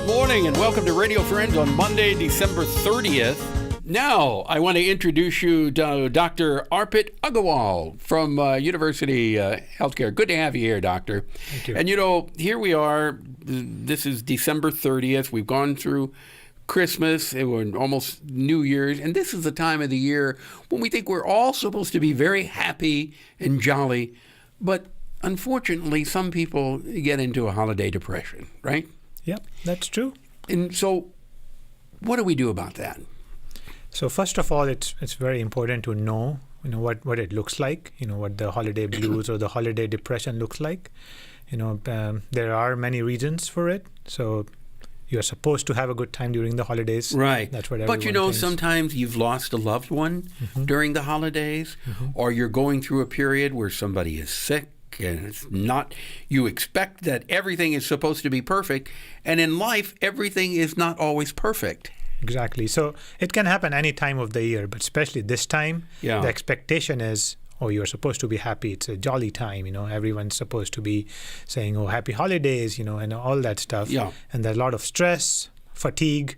morning and welcome to Radio Friends on Monday, December 30th. Now, I want to introduce you to Dr. Arpit Aggarwal from University Healthcare. Good to have you here, Doctor. Thank you. And here we are. This is December 30th. We've gone through Christmas, and we're almost New Year's, and this is the time of the year when we think we're all supposed to be very happy and jolly, but unfortunately, some people get into a holiday depression, right? Yep, that's true. And so, what do we do about that? So first of all, it's very important to know what it looks like. What the holiday blues or the holiday depression looks like. There are many reasons for it. So you're supposed to have a good time during the holidays. Right. That's what everyone thinks. Sometimes you've lost a loved one during the holidays, or you're going through a period where somebody is sick. And it's not, you expect that everything is supposed to be perfect, and in life, everything is not always perfect. Exactly. So it can happen any time of the year, but especially this time, the expectation is, you're supposed to be happy. It's a jolly time, everyone's supposed to be saying, happy holidays, and all that stuff. Yeah. And there's a lot of stress, fatigue,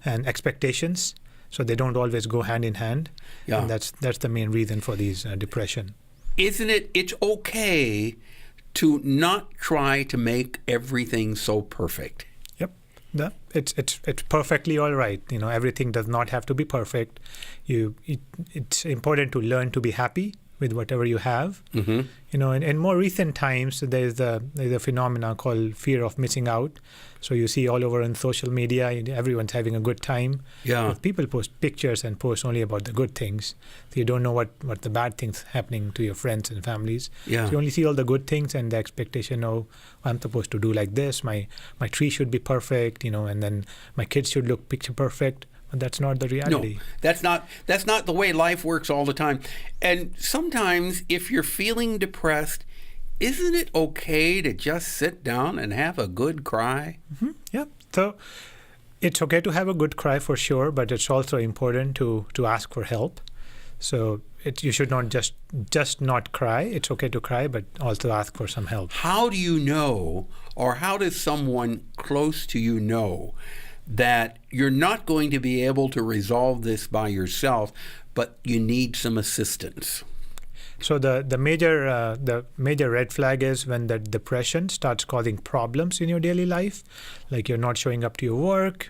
and expectations. So they don't always go hand in hand. Yeah. And that's the main reason for these depression. Isn't it? It's okay to not try to make everything so perfect. Yep, it's perfectly all right. Everything does not have to be perfect. It's important to learn to be happy with whatever you have. In more recent times, there's a phenomenon called fear of missing out. So you see all over on social media, everyone's having a good time. Yeah. But people post pictures and post only about the good things. So you don't know what the bad things happening to your friends and families. Yeah. So you only see all the good things and the expectation, I'm supposed to do like this. My tree should be perfect, and then my kids should look picture perfect. But that's not the reality. No, that's not the way life works all the time. And sometimes if you're feeling depressed, isn't it okay to just sit down and have a good cry? Yeah. So it's okay to have a good cry for sure, but it's also important to ask for help. So you should not just not cry. It's okay to cry, but also ask for some help. How do you know, or how does someone close to you know that you're not going to be able to resolve this by yourself, but you need some assistance? So the major red flag is when the depression starts causing problems in your daily life, like you're not showing up to your work,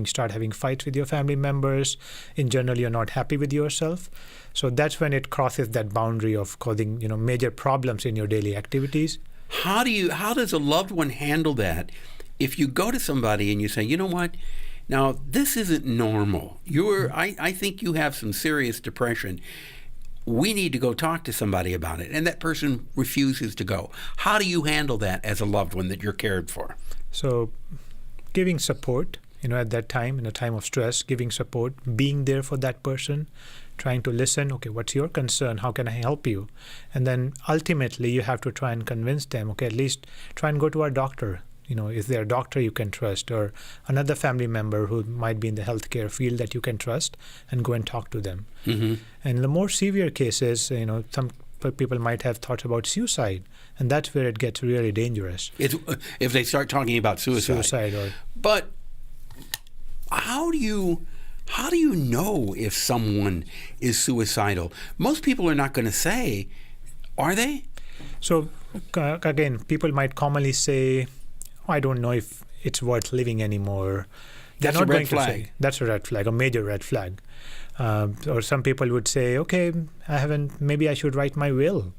start having fights with your family members. In general, you're not happy with yourself. So that's when it crosses that boundary of causing major problems in your daily activities. How does a loved one handle that? If you go to somebody and you say, you know what, now this isn't normal. I think you have some serious depression. We need to go talk to somebody about it. And that person refuses to go. How do you handle that as a loved one that you're cared for? So giving support, at that time, in a time of stress, giving support, being there for that person, trying to listen, what's your concern? How can I help you? And then ultimately you have to try and convince them, at least try and go to our doctor. Is there a doctor you can trust, or another family member who might be in the healthcare field that you can trust, and go and talk to them. And in the more severe cases, some people might have thoughts about suicide, and that's where it gets really dangerous. If they start talking about suicide. But how do you know if someone is suicidal? Most people are not going to say, are they? So again, people might commonly say, I don't know if it's worth living anymore. They're That's not a red going flag. to say that's a red flag, a major red flag. Or some people would say, maybe I should write my will,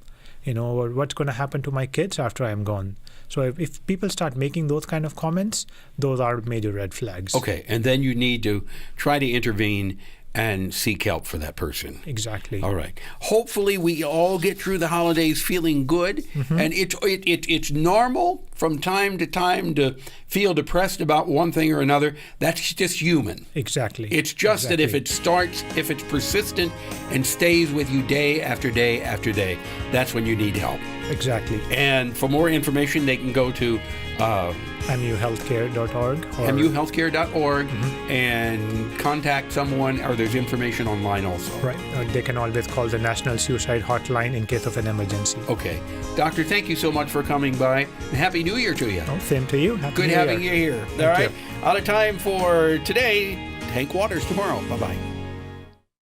or what's going to happen to my kids after I'm gone. So if people start making those kind of comments, those are major red flags. Okay, and then you need to try to intervene and seek help for that person. Exactly. All right. Hopefully we all get through the holidays feeling good. And it's normal from time to time to feel depressed about one thing or another. That's just human. Exactly. It's just that if it's persistent and stays with you day after day after day, that's when you need help. Exactly. And for more information, they can go to muhealthcare.org or muhealthcare.org and contact someone, or there's information online also. right. Or they can always call the National Suicide Hotline in case of an emergency. Okay. Doctor, thank you so much for coming by. And Happy New Year to you. Oh, same to you. Happy Good New having Year. you here. Thank All right. you. Out of time for today. Tank Waters tomorrow. Bye-bye.